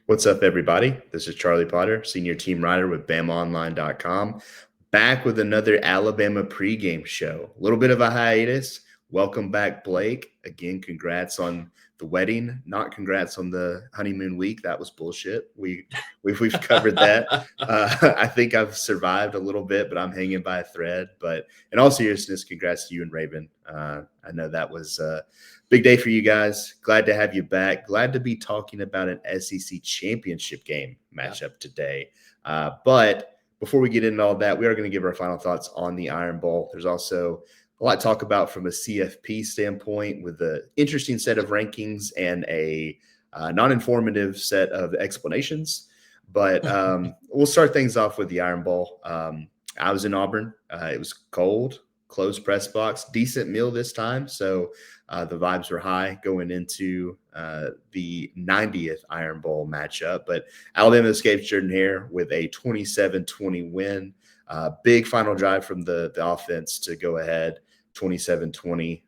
What's up, everybody? This is Charlie Potter, senior team writer with BamaOnLine.com, back with another Alabama pregame show. A little bit of a hiatus. Welcome back, Blake. Again, congrats on the wedding. Not congrats on the honeymoon week. That was bullshit. We've covered that. I think I've survived a little bit, but I'm hanging by a thread. But in all seriousness, congrats to you and Raven. I know that was big day for you guys. Glad to have you back. Glad to be talking about an SEC championship game matchup today. But before we get into all that, we are going to give our final thoughts on the Iron Bowl. There's also a lot to talk about from a CFP standpoint with the interesting set of rankings and a non-informative set of explanations. But we'll start things off with the Iron Bowl. I was in Auburn. It was cold, closed press box, decent meal this time. So the vibes were high going into the 90th Iron Bowl matchup. But Alabama escapes Jordan Hare with a 27-20 win. Big final drive from the offense to go ahead, 27-20.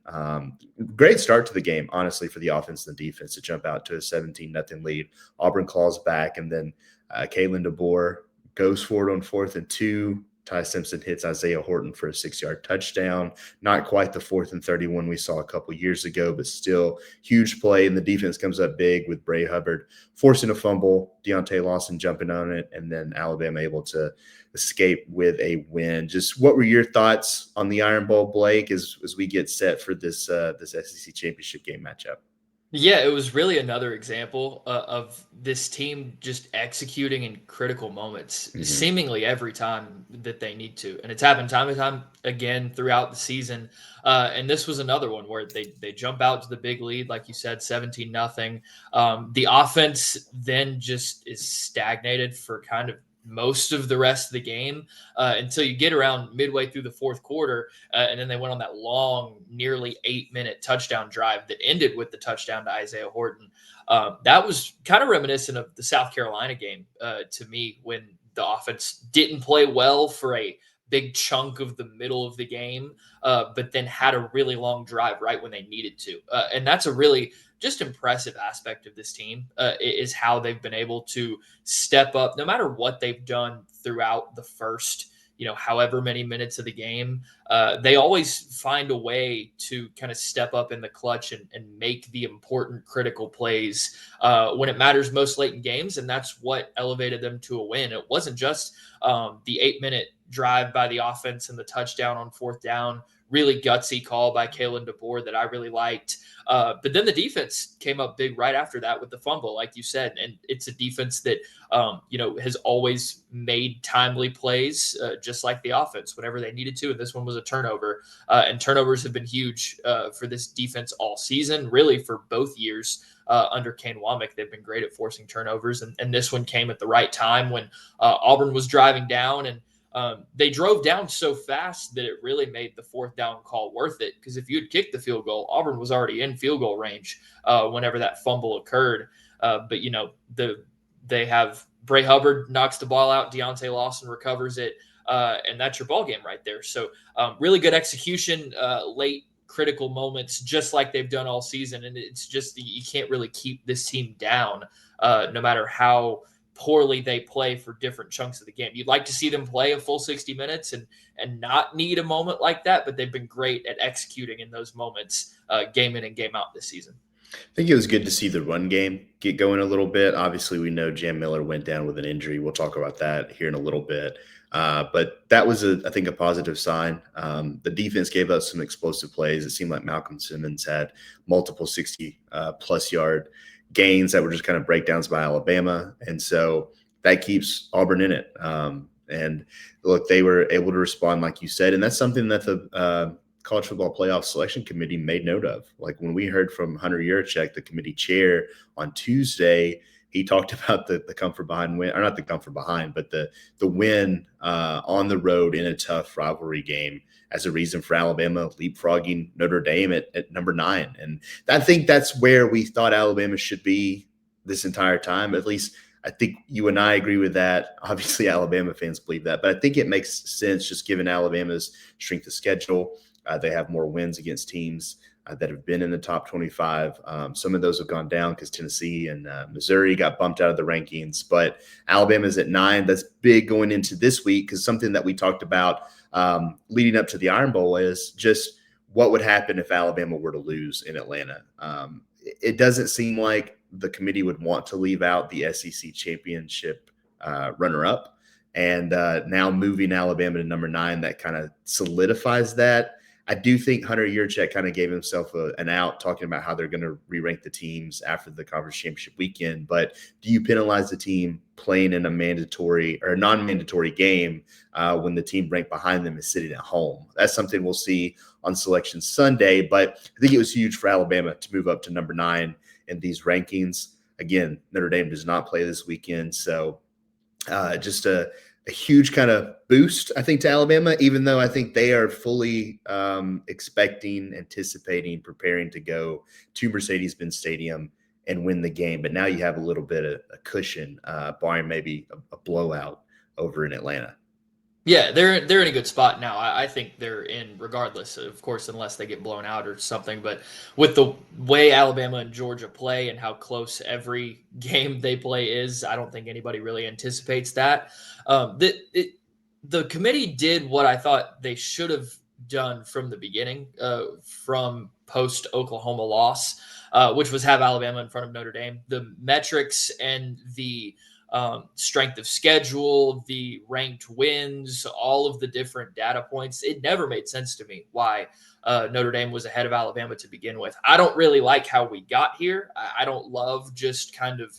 Great start to the game, honestly, for the offense and the defense to jump out to a 17-0 lead. Auburn claws back, and then Kalen DeBoer goes forward on 4th and 2. Ty Simpson hits Isaiah Horton for a 6-yard touchdown. Not quite the 4th and 31 we saw a couple years ago, but still huge play. And the defense comes up big with Bray Hubbard forcing a fumble, Deontay Lawson jumping on it, and then Alabama able to escape with a win. Just what were your thoughts on the Iron Bowl, Blake, as we get set for this SEC championship game matchup? Yeah, it was really another example of this team just executing in critical moments, seemingly every time that they need to. And it's happened time and time again throughout the season. And this was another one where they jump out to the big lead, like you said, 17-0. The offense then just is stagnated for kind of most of the rest of the game until you get around midway through the fourth quarter. And then they went on that long, nearly 8-minute touchdown drive that ended with the touchdown to Isaiah Horton. That was kind of reminiscent of the South Carolina game to me, when the offense didn't play well for a big chunk of the middle of the game, but then had a really long drive right when they needed to. And that's a really just impressive aspect of this team, is how they've been able to step up no matter what they've done throughout the first, however many minutes of the game. They always find a way to kind of step up in the clutch and make the important critical plays when it matters most late in games. And that's what elevated them to a win. It wasn't just the 8-minute drive by the offense and the touchdown on 4th down. Really gutsy call by Kalen DeBoer that I really liked. But then the defense came up big right after that with the fumble, like you said. And it's a defense that, has always made timely plays, just like the offense, whenever they needed to. And this one was a turnover. And turnovers have been huge for this defense all season, really for both years. Under Kane Womack, they've been great at forcing turnovers. And this one came at the right time when Auburn was driving down, and they drove down so fast that it really made the 4th down call worth it. Because if you had kicked the field goal, Auburn was already in field goal range whenever that fumble occurred. But they have Bray Hubbard knocks the ball out, Deontay Lawson recovers it, and that's your ball game right there. So really good execution, late critical moments, just like they've done all season. And it's just you can't really keep this team down, no matter how poorly they play for different chunks of the game. You'd like to see them play a full 60 minutes and not need a moment like that, but they've been great at executing in those moments, game in and game out this season. I think it was good to see the run game get going a little bit. Obviously, we know Jam Miller went down with an injury. We'll talk about that here in a little bit. But that was, I think, a positive sign. The defense gave us some explosive plays. It seemed like Malcolm Simmons had multiple 60-plus yard gains that were just kind of breakdowns by Alabama. And so that keeps Auburn in it. And look, they were able to respond, like you said. And that's something that the College Football Playoff Selection Committee made note of. Like when we heard from Hunter Yurachek, the committee chair, on Tuesday, he talked about the come from behind win, or not the come from behind, but the win on the road in a tough rivalry game as a reason for Alabama leapfrogging Notre Dame at number 9. And I think that's where we thought Alabama should be this entire time. At least I think you and I agree with that. Obviously, Alabama fans believe that. But I think it makes sense just given Alabama's strength of schedule. They have more wins against teams that have been in the top 25. Some of those have gone down because Tennessee and Missouri got bumped out of the rankings, but Alabama's at 9. That's big going into this week because something that we talked about leading up to the Iron Bowl is just what would happen if Alabama were to lose in Atlanta. It doesn't seem like the committee would want to leave out the SEC championship runner-up. And now moving Alabama to number 9, that kind of solidifies that. I do think Hunter Yurchek kind of gave himself an out talking about how they're going to re-rank the teams after the conference championship weekend. But do you penalize the team playing in a mandatory or non-mandatory game when the team ranked behind them is sitting at home? That's something we'll see on Selection Sunday. But I think it was huge for Alabama to move up to number 9 in these rankings. Again, Notre Dame does not play this weekend. So just a huge kind of boost, I think, to Alabama, even though I think they are fully expecting, anticipating, preparing to go to Mercedes-Benz Stadium and win the game. But now you have a little bit of a cushion, barring maybe a blowout over in Atlanta. Yeah, they're in a good spot now. I think they're in regardless, of course, unless they get blown out or something. But with the way Alabama and Georgia play and how close every game they play is, I don't think anybody really anticipates that. The committee did what I thought they should have done from the beginning, from post Oklahoma loss, which was have Alabama in front of Notre Dame. The metrics and the strength of schedule, the ranked wins, all of the different data points. It never made sense to me why Notre Dame was ahead of Alabama to begin with. I don't really like how we got here. I don't love just kind of,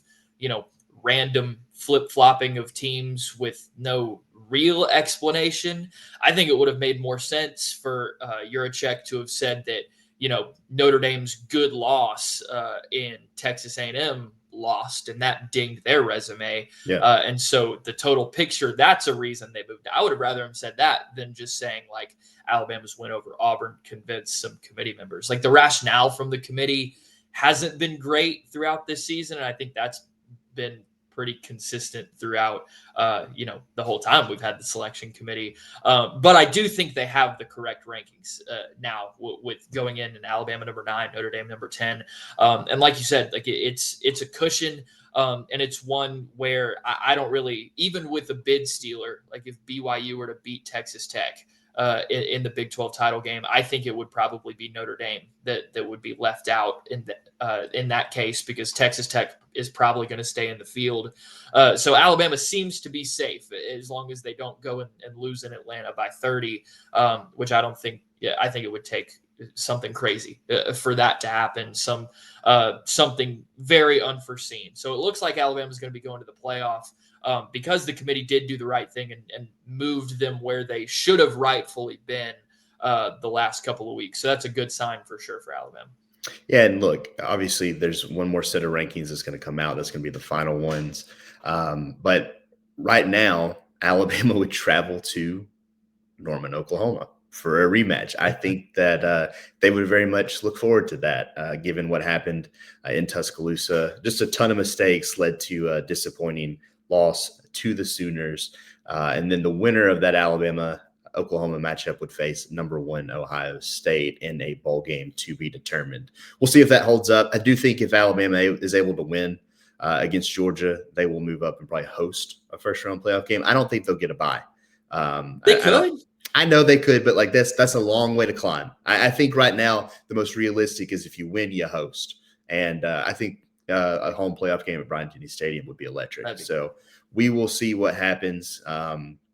random flip-flopping of teams with no real explanation. I think it would have made more sense for Yurachek to have said that, Notre Dame's good loss in Texas A&M lost, and that dinged their resume. Yeah. And so the total picture, that's a reason they moved. I would have rather him said that than just saying like Alabama's win over Auburn convinced some committee members. Like the rationale from the committee hasn't been great throughout this season, and I think that's been pretty consistent throughout, the whole time we've had the selection committee. But I do think they have the correct rankings now with going in Alabama number 9, Notre Dame number 10. And like you said, like it's a cushion. And it's one where I don't really, even with a bid stealer, like if BYU were to beat Texas Tech in the Big 12 title game, I think it would probably be Notre Dame that would be left out in that case, because Texas Tech is probably going to stay in the field. So Alabama seems to be safe as long as they don't go and lose in Atlanta by 30, which I don't think. Yeah, I think it would take something crazy for that to happen. Something very unforeseen. So it looks like Alabama is going to be going to the playoff because the committee did do the right thing and moved them where they should have rightfully been the last couple of weeks. So that's a good sign for sure for Alabama. Yeah, and look, obviously there's one more set of rankings that's going to come out. That's going to be the final ones. But right now, Alabama would travel to Norman, Oklahoma for a rematch. I think that they would very much look forward to that, given what happened in Tuscaloosa. Just a ton of mistakes led to a disappointing loss to the Sooners. And then the winner of that Alabama-Oklahoma matchup would face number 1 Ohio State in a bowl game to be determined. We'll see if that holds up. I do think if Alabama is able to win against Georgia, they will move up and probably host a first-round playoff game. I don't think they'll get a bye. They could. I know they could, but like that's a long way to climb. I think right now the most realistic is if you win, you host. And I think a home playoff game at Bryant-Denny Stadium would be electric. So we will see what happens.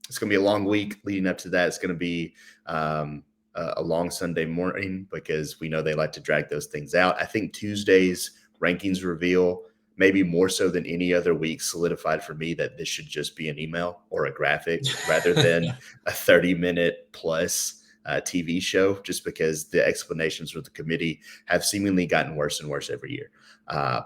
It's going to be a long week leading up to that. It's going to be a long Sunday morning because we know they like to drag those things out. I think Tuesday's rankings reveal, maybe more so than any other week, solidified for me that this should just be an email or a graphic rather than a 30-minute plus TV show, just because the explanations with the committee have seemingly gotten worse and worse every year.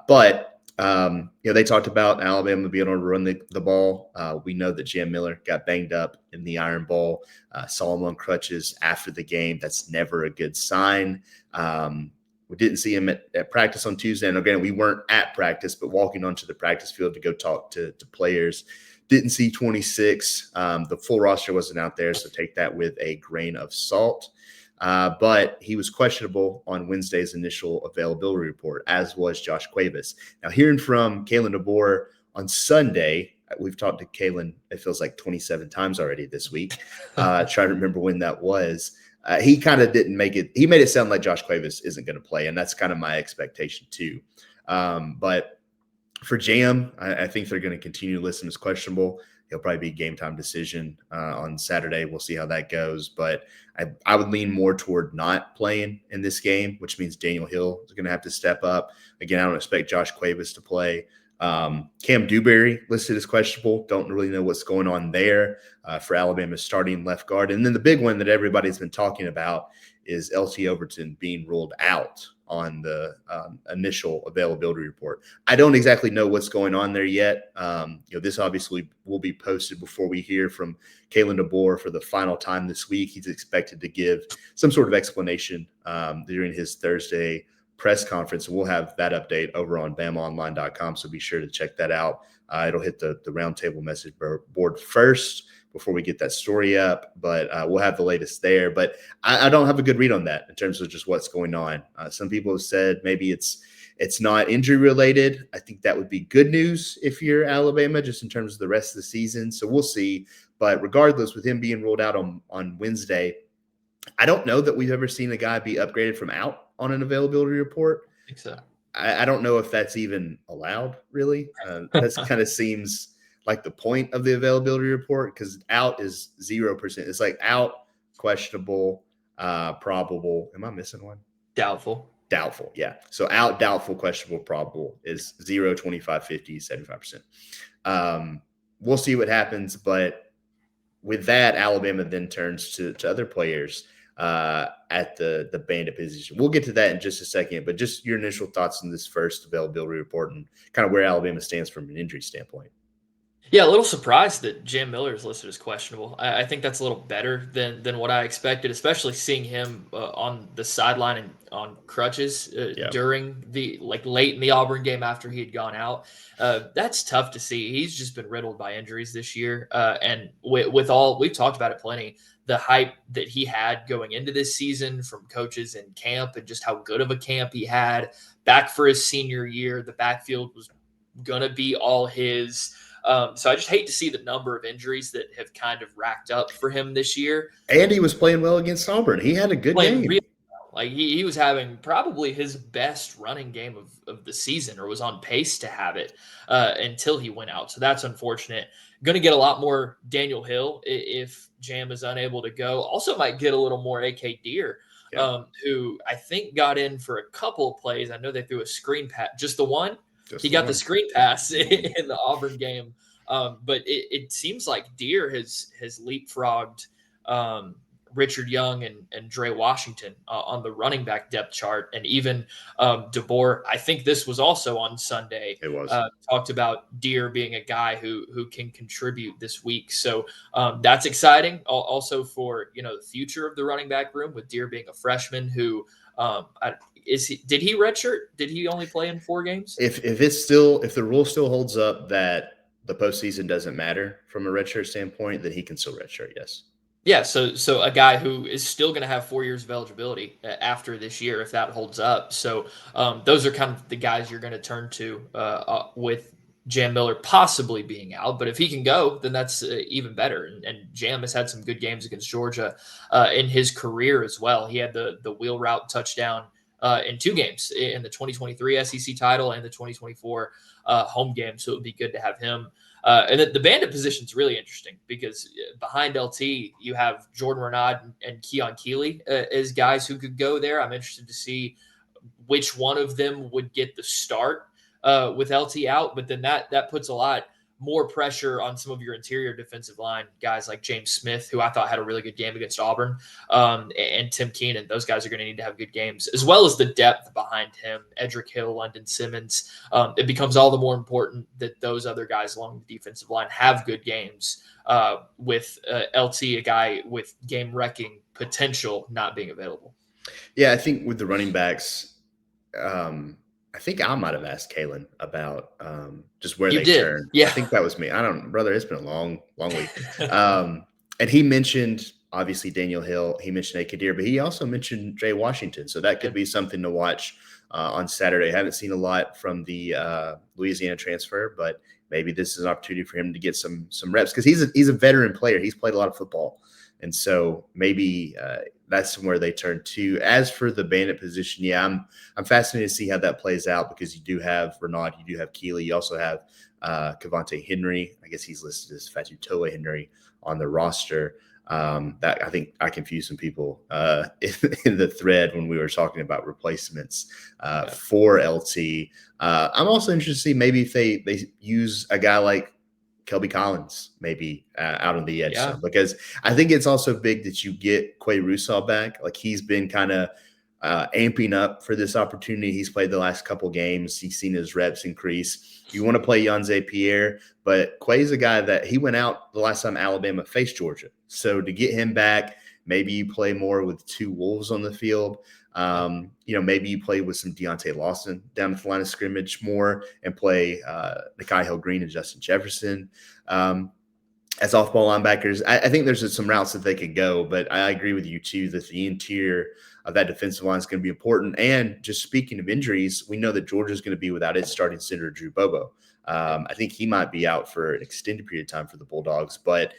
But they talked about Alabama being able to run the ball. We know that Jam Miller got banged up in the Iron Bowl, saw him on crutches after the game. That's never a good sign. We didn't see him at practice on Tuesday. And again, we weren't at practice, but walking onto the practice field to go talk to players. Didn't see 26. The full roster wasn't out there, so take that with a grain of salt. but he was questionable on Wednesday's initial availability report, as was Josh Cuevas. Now, hearing from Kalen DeBoer on Sunday, we've talked to Kalen, it feels like 27 times already this week. Trying to remember when that was. He kind of didn't make it. He made it sound like Josh Cuevas isn't going to play, and that's kind of my expectation too. But for Jam, I think they're going to continue to list him as questionable. He'll probably be a game time decision on Saturday. We'll see how that goes. But I would lean more toward not playing in this game, which means Daniel Hill is going to have to step up. Again, I don't expect Josh Cuevas to play. Cam Dewberry listed as questionable. Don't really know what's going on there for Alabama's starting left guard. And then the big one that everybody's been talking about is LT Overton being ruled out on the initial availability report. I don't exactly know what's going on there yet. This obviously will be posted before we hear from Kalen DeBoer for the final time this week. He's expected to give some sort of explanation during his Thursday press conference. We'll have that update over on BamaOnLine.com, so be sure to check that out. It'll hit the roundtable message board first before we get that story up, but we'll have the latest there. But I don't have a good read on that in terms of just what's going on. Some people have said maybe it's not injury related. I think that would be good news if you're Alabama, just in terms of the rest of the season. So we'll see. But regardless, with him being ruled out on Wednesday, I don't know that we've ever seen a guy be upgraded from out on an availability report. I think so. I don't know if that's even allowed, really. That kind of seems like the point of the availability report, because out is 0%. It's like out, questionable, probable. Am I missing one? Doubtful. Doubtful, yeah. So out, doubtful, questionable, probable is 0, 25, 50, 75%. We'll see what happens, but with that, Alabama then turns to other players at the bandit position. We'll get to that in just a second, but just your initial thoughts on this first availability report and kind of where Alabama stands from an injury standpoint. Yeah, a little surprised that Jam Miller is listed as questionable. I think that's a little better than what I expected, especially seeing him on the sideline and on crutches during the late in the Auburn game after he had gone out. That's tough to see. He's just been riddled by injuries this year, and with all we've talked about it plenty. The hype that he had going into this season from coaches in camp and just how good of a camp he had back for his senior year. The backfield was going to be all his. So I just hate to see the number of injuries that have kind of racked up for him this year. And he was playing well against Auburn. He had a good game. Really well. Like he was having probably his best running game of the season, or was on pace to have it until he went out. So that's unfortunate. Going to get a lot more Daniel Hill if Jam is unable to go. Also might get a little more AK Deer, who I think got in for a couple of plays. I know they threw a screen pass, just the one. He got the screen pass in the Auburn game. But it seems like Deer has leapfrogged Richard Young and Dre Washington on the running back depth chart. And even DeBoer, I think this was also on Sunday. It was. Talked about Deer being a guy who can contribute this week. So that's exciting. Also for, the future of the running back room, with Deer being a freshman who did he redshirt? Did he only play in 4 games? If the rule still holds up that the postseason doesn't matter from a redshirt standpoint, then he can still redshirt, yes. Yeah, so a guy who is still going to have 4 years of eligibility after this year, if that holds up. So those are kind of the guys you're going to turn to with Jam Miller possibly being out. But if he can go, then that's even better. And Jam has had some good games against Georgia in his career as well. He had the wheel route touchdown in 2 games, in the 2023 SEC title and the 2024 home game. So it would be good to have him. And the bandit position is really interesting, because behind LT, you have Jordan Renaud and Keon Keeley as guys who could go there. I'm interested to see which one of them would get the start with LT out. But then that puts a lot more pressure on some of your interior defensive line guys like James Smith, who I thought had a really good game against Auburn, and Tim Keenan. Those guys are going to need to have good games, as well as the depth behind him, Edric Hill, London Simmons. It becomes all the more important that those other guys along the defensive line have good games, with LT, a guy with game-wrecking potential, not being available. Yeah, I think with the running backs, I think I might have asked Kalen about just where they turn. Yeah. I think that was me. Brother, it's been a long week. And he mentioned obviously Daniel Hill. He mentioned A. Kadir, but he also mentioned Jay Washington. So that could be something to watch on Saturday. I haven't seen a lot from the Louisiana transfer, but maybe this is an opportunity for him to get some reps because he's a veteran player. He's played a lot of football, and so maybe that's where they turn to. As for the Bandit position, yeah, I'm fascinated to see how that plays out because you do have Renaud, you do have Keeley, you also have Cavante Henry. I guess he's listed as Fatu Toa Henry on the roster. That I think I confused some people in the thread when we were talking about replacements for LT. I'm also interested to see maybe if they use a guy like Kelby Collins maybe out on the edge some, because I think it's also big that you get Quay Russaw back. Like he's been kind of amping up for this opportunity. He's played the last couple games. He's seen his reps increase. You want to play Yanze Pierre, but Quay's a guy that he went out the last time Alabama faced Georgia. So to get him back, maybe you play more with two Wolves on the field. Maybe you play with some Deontay Lawson down at the line of scrimmage more and play Nikai Hill-Green and Justin Jefferson as off-ball linebackers. I think there's some routes that they could go, but I agree with you too that the interior of that defensive line is going to be important. And just speaking of injuries, we know that Georgia is going to be without its starting center, Drew Bobo. I think he might be out for an extended period of time for the Bulldogs. But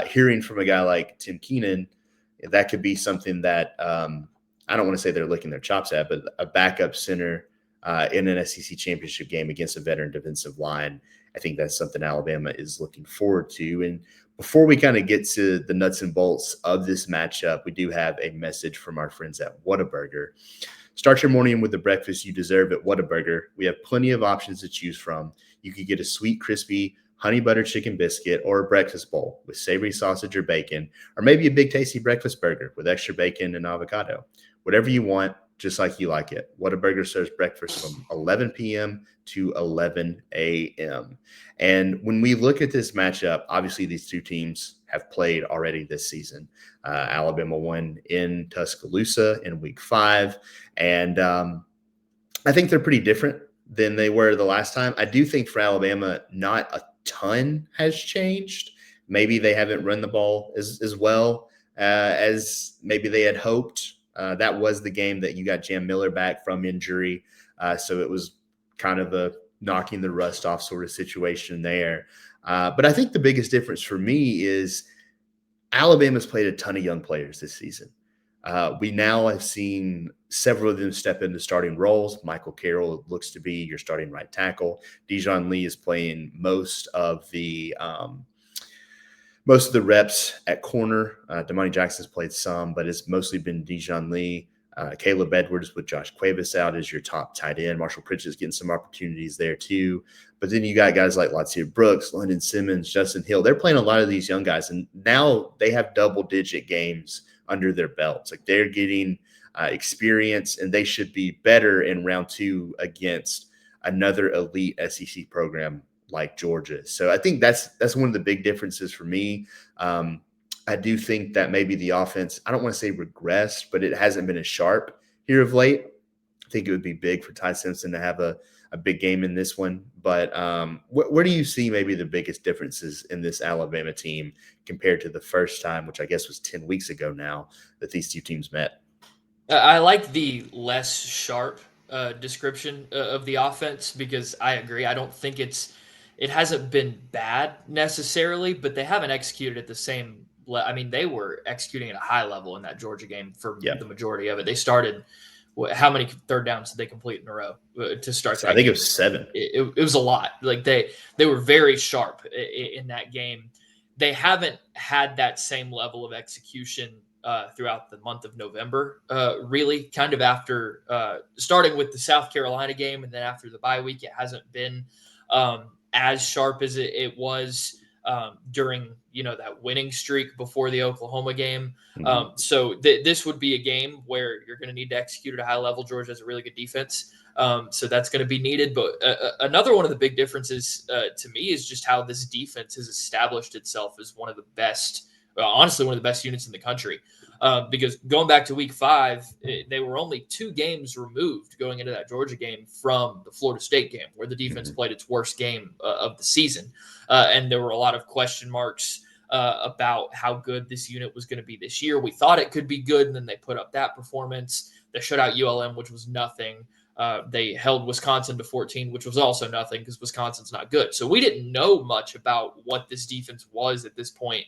hearing from a guy like Tim Keenan, that could be something that I don't want to say they're licking their chops at, but a backup center in an SEC championship game against a veteran defensive line. I think that's something Alabama is looking forward to. And before we kind of get to the nuts and bolts of this matchup, we do have a message from our friends at Whataburger. Start your morning with the breakfast you deserve at Whataburger. We have plenty of options to choose from. You could get a sweet, crispy honey butter chicken biscuit or a breakfast bowl with savory sausage or bacon, or maybe a big tasty breakfast burger with extra bacon and avocado. Whatever you want, just like you like it. Whataburger serves breakfast from 11 p.m. to 11 a.m. And when we look at this matchup, obviously these two teams have played already this season. Alabama won in Tuscaloosa in week 5. And I think they're pretty different than they were the last time. I do think for Alabama, not a ton has changed. Maybe they haven't run the ball as well as maybe they had hoped. That was the game that you got Jam Miller back from injury. So it was kind of a knocking the rust off sort of situation there. But I think the biggest difference for me is Alabama's played a ton of young players this season. We now have seen several of them step into starting roles. Michael Carroll looks to be your starting right tackle. Dijon Lee is playing most of the reps at corner. Damani Jackson's played some, but it's mostly been Dijon Lee. Caleb Edwards with Josh Cuevas out as your top tight end. Marshall Pritchett's getting some opportunities there too. But then you got guys like Latia Brooks, London Simmons, Justin Hill. They're playing a lot of these young guys, and now they have double-digit games under their belts. Like they're getting experience, and they should be better in round 2 against another elite SEC program like Georgia. So I think that's one of the big differences for me. I do think that maybe the offense, I don't want to say regressed, but it hasn't been as sharp here of late. I think it would be big for Ty Simpson to have a big game in this one. But where do you see maybe the biggest differences in this Alabama team compared to the first time, which I guess was 10 weeks ago now, that these two teams met? I like the less sharp description of the offense because I agree. I don't think it hasn't been bad necessarily, but they haven't executed at the same. I mean, they were executing at a high level in that Georgia game for the majority of it. They started. How many third downs did they complete in a row to start that game? I think it was 7. It was a lot. Like they were very sharp in that game. They haven't had that same level of execution throughout the month of November, really kind of after starting with the South Carolina game. And then after the bye week, it hasn't been as sharp as it was during, that winning streak before the Oklahoma game. So this would be a game where you're going to need to execute at a high level. Georgia has a really good defense. So that's going to be needed. But another one of the big differences to me is just how this defense has established itself as one of the best, honestly, one of the best units in the country. Because going back to week 5, they were only 2 games removed going into that Georgia game from the Florida State game where the defense played its worst game of the season. And there were a lot of question marks about how good this unit was going to be this year. We thought it could be good, and then they put up that performance. They shut out ULM, which was nothing. They held Wisconsin to 14, which was also nothing because Wisconsin's not good. So we didn't know much about what this defense was at this point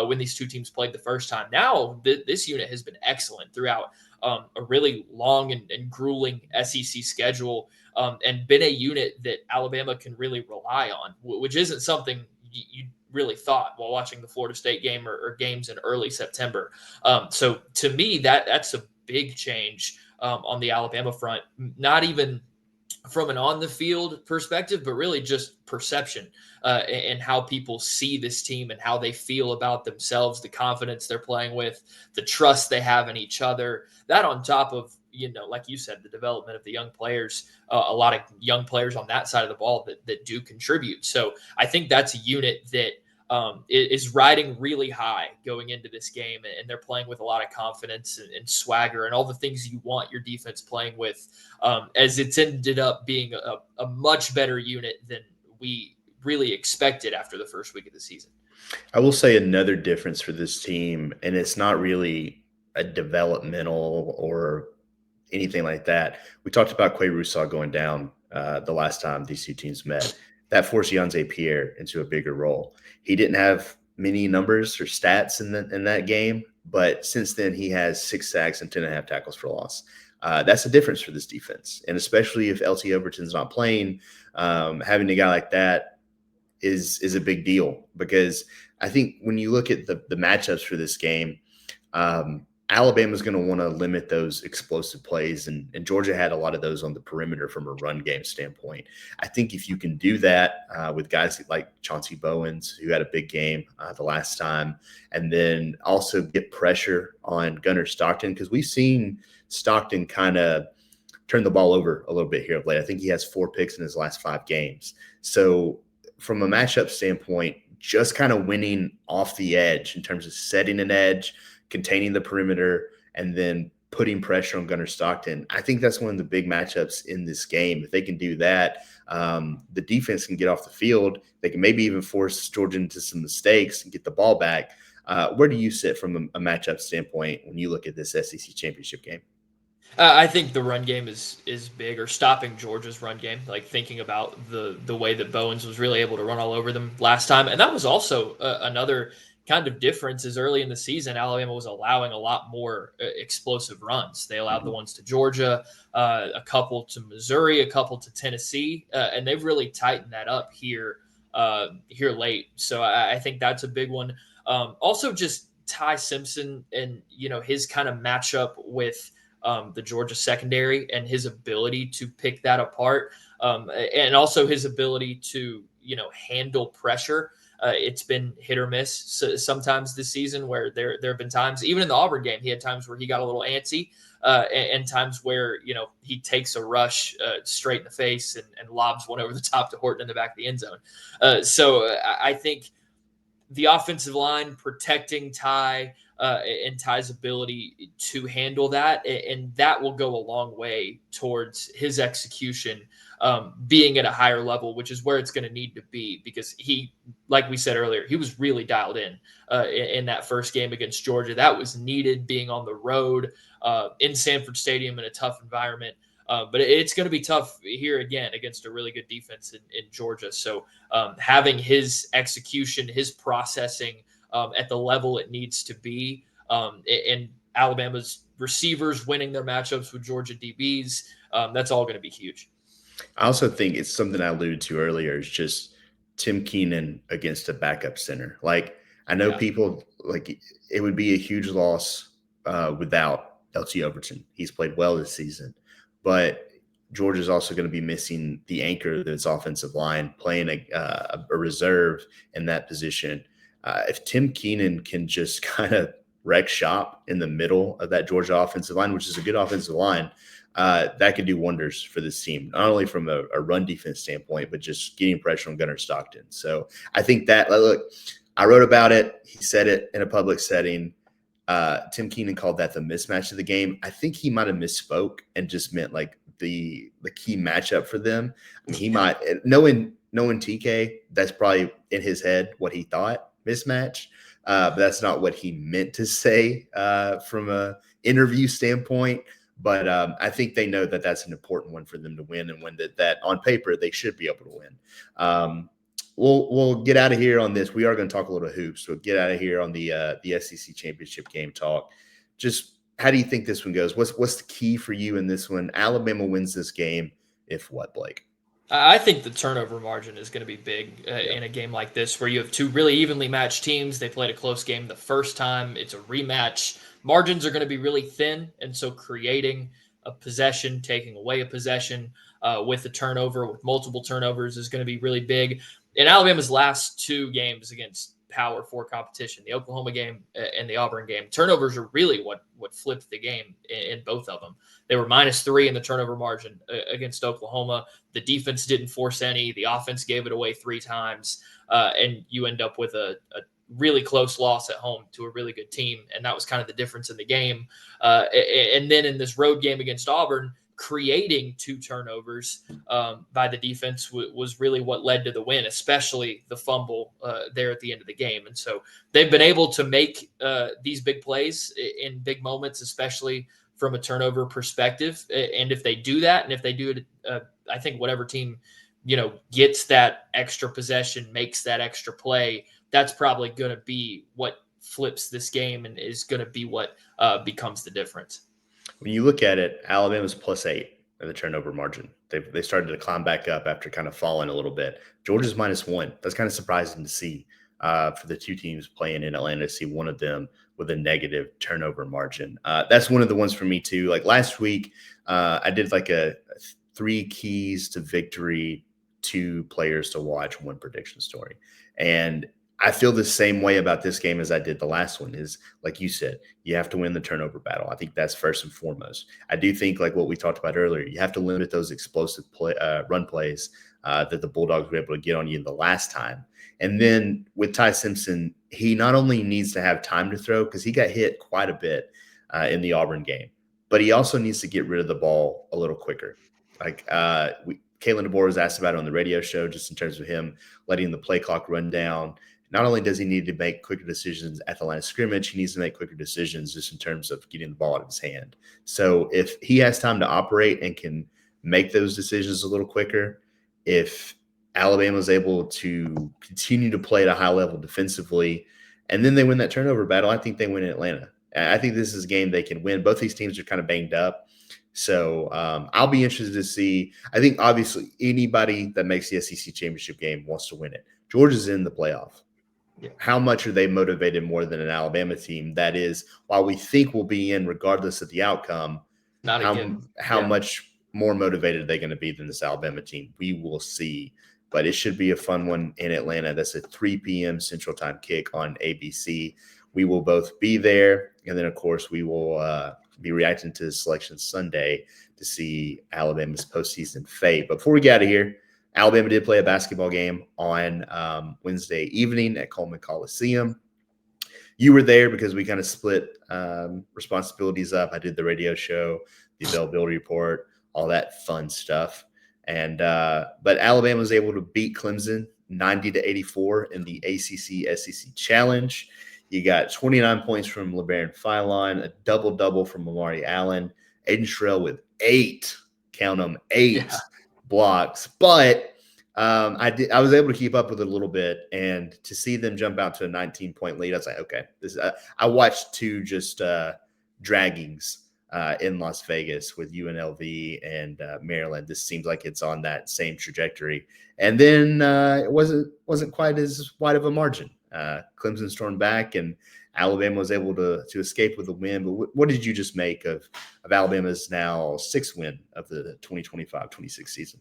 when these two teams played the first time. Now, this unit has been excellent throughout a really long and grueling SEC schedule, and been a unit that Alabama can really rely on, which isn't something you really thought while watching the Florida State game or games in early September. So to me, that's a big change on the Alabama front, not even from an on the field perspective, but really just perception and how people see this team and how they feel about themselves, the confidence they're playing with, the trust they have in each other. That on top of, like you said, the development of the young players, a lot of young players on that side of the ball that do contribute. So I think that's a unit that is riding really high going into this game, and they're playing with a lot of confidence and swagger and all the things you want your defense playing with, as it's ended up being a much better unit than we really expected after the first week of the season. I will say another difference for this team, and it's not really a developmental or anything like that. We talked about Quay Rousseau going down the last time these two teams met. That forced Yanze Pierre into a bigger role. He didn't have many numbers or stats in that game, but since then he has 6 sacks and 10.5 tackles for loss. That's a difference for this defense, and especially if LT Overton's not playing, having a guy like that is a big deal, because I think when you look at the matchups for this game, Alabama's going to want to limit those explosive plays, and Georgia had a lot of those on the perimeter from a run game standpoint. I think if you can do that with guys like Chauncey Bowens, who had a big game the last time, and then also get pressure on Gunnar Stockton, because we've seen Stockton kind of turn the ball over a little bit here of late. I think he has 4 picks in his last 5 games. So from a matchup standpoint, just kind of winning off the edge in terms of setting an edge, containing the perimeter, and then putting pressure on Gunnar Stockton. I think that's one of the big matchups in this game. If they can do that, the defense can get off the field. They can maybe even force Georgia into some mistakes and get the ball back. Where do you sit from a matchup standpoint when you look at this SEC championship game? I think the run game is big, or stopping Georgia's run game. Like thinking about the way that Bowens was really able to run all over them last time, and that was also another kind of difference. Is early in the season, Alabama was allowing a lot more explosive runs. They allowed the ones to Georgia, a couple to Missouri, a couple to Tennessee, and they've really tightened that up here late. So I think that's a big one. Also, just Ty Simpson and his kind of matchup with the Georgia secondary and his ability to pick that apart, and also his ability to handle pressure. It's been hit or miss sometimes this season, where there have been times, even in the Auburn game, he had times where he got a little antsy, and times where he takes a rush straight in the face and lobs one over the top to Horton in the back of the end zone. So I think the offensive line protecting Ty and Ty's ability to handle that, and that will go a long way towards his execution being at a higher level, which is where it's going to need to be, because he, like we said earlier, he was really dialed in that first game against Georgia. That was needed, being on the road in Sanford Stadium in a tough environment. But it's going to be tough here again against a really good defense in Georgia. So having his execution, his processing at the level it needs to be, and Alabama's receivers winning their matchups with Georgia DBs, that's all going to be huge. I also think it's something I alluded to earlier. Is just Tim Keenan against a backup center. Like, I know people like it would be a huge loss without LT Overton. He's played well this season, but Georgia's also going to be missing the anchor of its offensive line, playing a reserve in that position. If Tim Keenan can just kind of wreck shop in the middle of that Georgia offensive line, which is a good offensive line, that could do wonders for this team, not only from a run defense standpoint, but just getting pressure on Gunnar Stockton. So I think that, look, I wrote about it. He said it in a public setting. Tim Keenan called that the mismatch of the game. I think he might have misspoke and just meant like the key matchup for them. I mean, he might, knowing TK, that's probably in his head what he thought. mismatch. But that's not what he meant to say from a interview standpoint. But I think they know that that's an important one for them to win, and when that on paper they should be able to win. We'll get out of here on this. We are going to talk a little hoops, so get out of here on the SEC championship game talk. Just how do you think this one goes? What's the key for you in this one? Alabama wins this game. If what, Blake? I think the turnover margin is going to be big in a game like this where you have two really evenly matched teams. They played a close game the first time. It's a rematch. Margins are going to be really thin. And so creating a possession, taking away a possession with a turnover, with multiple turnovers is going to be really big. In Alabama's last two games against Power 4 competition, the Oklahoma game and the Auburn game, turnovers are really what flipped the game in both of them. They were -3 in the turnover margin against Oklahoma. The defense didn't force any. The offense gave it away 3 times, and you end up with a really close loss at home to a really good team, and that was kind of the difference in the game. And then in this road game against Auburn, creating 2 turnovers by the defense was really what led to the win, especially the fumble there at the end of the game. And so they've been able to make these big plays in big moments, especially from a turnover perspective. And if they do that, and if they do it, I think whatever team, gets that extra possession, makes that extra play, that's probably going to be what flips this game and is going to be what becomes the difference. When you look at it, Alabama's +8 in the turnover margin. They started to climb back up after kind of falling a little bit. Georgia's -1. That's kind of surprising to see for the two teams playing in Atlanta, to see one of them with a negative turnover margin. That's one of the ones for me too. Like last week, I did like a 3 keys to victory, 2 players to watch, 1 prediction story. And I feel the same way about this game as I did the last one. Is like you said, you have to win the turnover battle. I think that's first and foremost. I do think, like what we talked about earlier, you have to limit those explosive run plays that the Bulldogs were able to get on you the last time. And then with Ty Simpson, he not only needs to have time to throw, because he got hit quite a bit in the Auburn game, but he also needs to get rid of the ball a little quicker. Like Kalen DeBoer was asked about it on the radio show, just in terms of him letting the play clock run down. Not only does he need to make quicker decisions at the line of scrimmage, he needs to make quicker decisions just in terms of getting the ball out of his hand. So if he has time to operate and can make those decisions a little quicker, if Alabama is able to continue to play at a high level defensively, and then they win that turnover battle, I think they win in Atlanta. I think this is a game they can win. Both these teams are kind of banged up. So I'll be interested to see. I think obviously anybody that makes the SEC championship game wants to win it. Georgia's in the playoff. Yeah. How much are they motivated more than an Alabama team that is, while we think we'll be in regardless of the outcome, how much more motivated are they going to be than this Alabama team? We will see. But it should be a fun one in Atlanta. That's a 3 p.m. Central Time kick on ABC. We will both be there. And then, of course, we will be reacting to the selection Sunday to see Alabama's postseason fate. But before we get out of here, Alabama did play a basketball game on Wednesday evening at Coleman Coliseum. You were there because we kind of split responsibilities up. I did the radio show, the availability report, all that fun stuff. And but Alabama was able to beat Clemson 90-84 in the ACC SEC Challenge. You got 29 points from LeBaron Philon, a double-double from Amari Allen, Aiden Sherrill with 8, count them, 8 blocks. But I was able to keep up with it a little bit, and to see them jump out to a 19-point lead, I was like, okay, this. I watched 2 just draggings in Las Vegas with UNLV and Maryland. This seems like it's on that same trajectory. And then it wasn't quite as wide of a margin. Clemson stormed back, and Alabama was able to escape with a win. But what did you just make of Alabama's now 6th win of the 2025-26 season?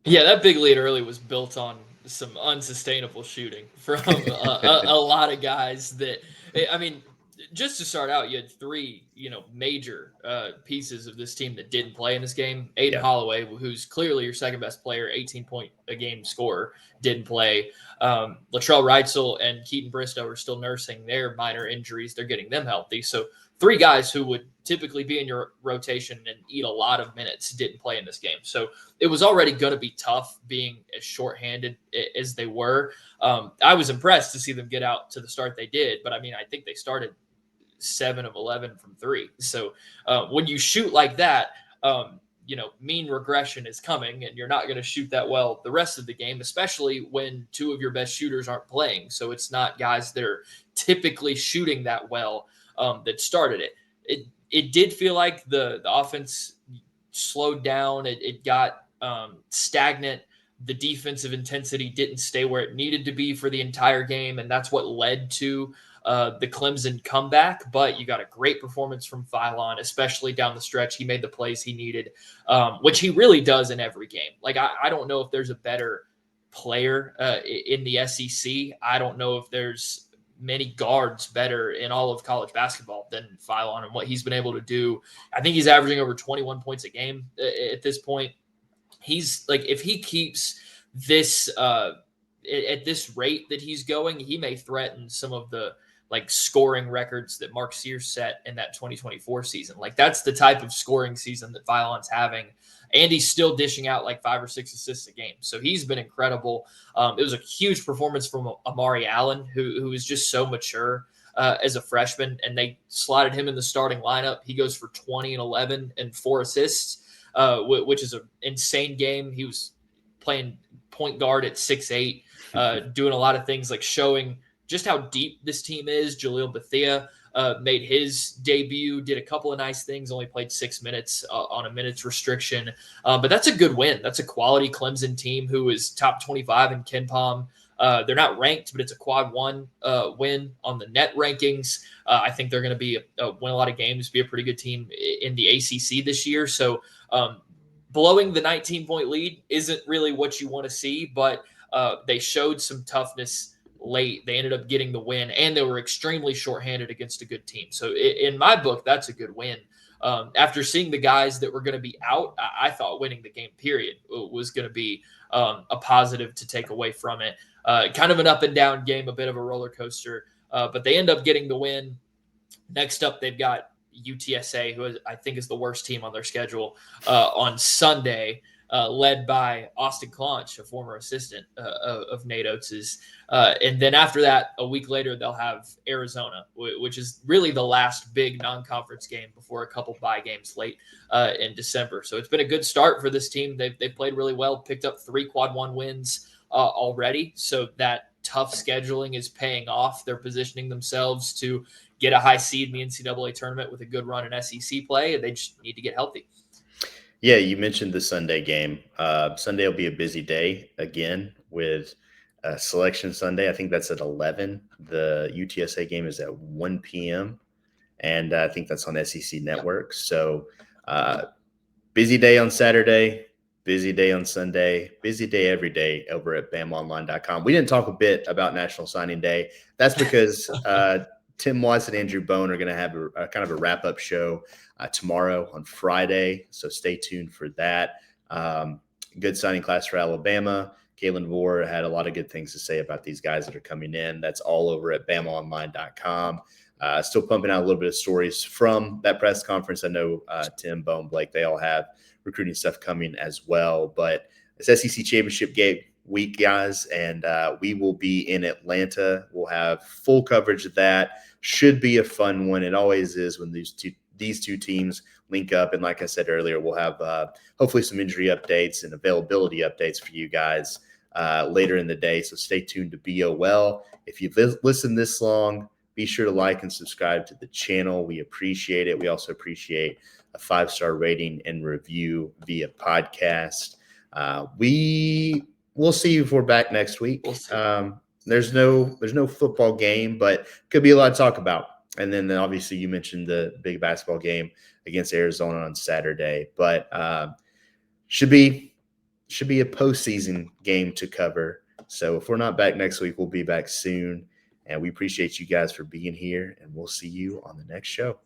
Yeah, that big lead early was built on some unsustainable shooting from a lot of guys. That, I mean, just to start out, you had 3 major pieces of this team that didn't play in this game. Aiden Yeah. Holloway, who's clearly your second best player, 18-point a game scorer, didn't play. Latrell Reitzel and Keaton Bristow are still nursing their minor injuries. They're getting them healthy. So 3 guys who would typically be in your rotation and eat a lot of minutes didn't play in this game. So it was already going to be tough being as shorthanded as they were. I was impressed to see them get out to the start they did, but I mean, I think they started 7 of 11 from 3. So when you shoot like that, mean regression is coming, and you're not going to shoot that well the rest of the game, especially when 2 of your best shooters aren't playing. So it's not guys that are typically shooting that well that started it. It did feel like the offense slowed down. It got stagnant. The defensive intensity didn't stay where it needed to be for the entire game, and that's what led to the Clemson comeback. But you got a great performance from Philon, especially down the stretch. He made the plays he needed, which he really does in every game. Like, I don't know if there's a better player in the SEC. I don't know if there's many guards better in all of college basketball than Philon and what he's been able to do. I think he's averaging over 21 points a game at this point. He's like, if he keeps this at this rate that he's going, he may threaten some of the like scoring records that Mark Sears set in that 2024 season. Like, that's the type of scoring season that Philon's having. And he's still dishing out like 5 or 6 assists a game. So he's been incredible. It was a huge performance from Amari Allen, who is just so mature as a freshman. And they slotted him in the starting lineup. He goes for 20 and 11 and 4 assists, which is an insane game. He was playing point guard at 6'8", doing a lot of things, like showing just how deep this team is. Jaleel Bethea made his debut, did a couple of nice things, only played 6 minutes on a minutes restriction. But that's a good win. That's a quality Clemson team who is top 25 in KenPom. They're not ranked, but it's a quad 1 win on the net rankings. I think they're going to be win a lot of games, be a pretty good team in the ACC this year. So blowing the 19-point lead isn't really what you want to see, but they showed some toughness late. They ended up getting the win, and they were extremely shorthanded against a good team. So in my book, that's a good win. After seeing the guys that were going to be out, I thought winning the game, period, was going to be a positive to take away from it. Kind of an up and down game, a bit of a roller coaster, but they end up getting the win. Next up, they've got UTSA, who I think is the worst team on their schedule, on Sunday, led by Austin Claunch, a former assistant of Nate Oates'. And then after that, a week later, they'll have Arizona, which is really the last big non-conference game before a couple bye games late in December. So it's been a good start for this team. They've played really well, picked up 3 quad 1 wins already. So that tough scheduling is paying off. They're positioning themselves to get a high seed in the NCAA tournament with a good run in SEC play, and they just need to get healthy. Yeah, you mentioned the Sunday game. Sunday will be a busy day again with Selection Sunday. I think that's at 11. The UTSA game is at 1 p.m., and I think that's on SEC Network. So busy day on Saturday, busy day on Sunday, busy day every day over at BamaOnLine.com. We didn't talk a bit about National Signing Day. That's because Tim Watts and Andrew Bone are going to have a kind of a wrap-up show tomorrow on Friday, so stay tuned for that. Good signing class for Alabama. Kalen Vore had a lot of good things to say about these guys that are coming in. That's all over at BamaOnLine.com. Still pumping out a little bit of stories from that press conference. I know Tim, Bone, Blake, they all have recruiting stuff coming as well. But it's SEC Championship game week, guys, and we will be in Atlanta. We'll have full coverage of that. Should be a fun one. It always is when these two teams link up. And like I said earlier, we'll have hopefully some injury updates and availability updates for you guys later in the day. So stay tuned to BOL. If you've listened this long, be sure to like and subscribe to the channel. We appreciate it. We also appreciate a 5-star rating and review via podcast. We'll see if we're back next week. We'll there's no football game, but could be a lot to talk about. And then obviously you mentioned the big basketball game against Arizona on Saturday, but should be a postseason game to cover. So if we're not back next week, we'll be back soon. And we appreciate you guys for being here, and we'll see you on the next show.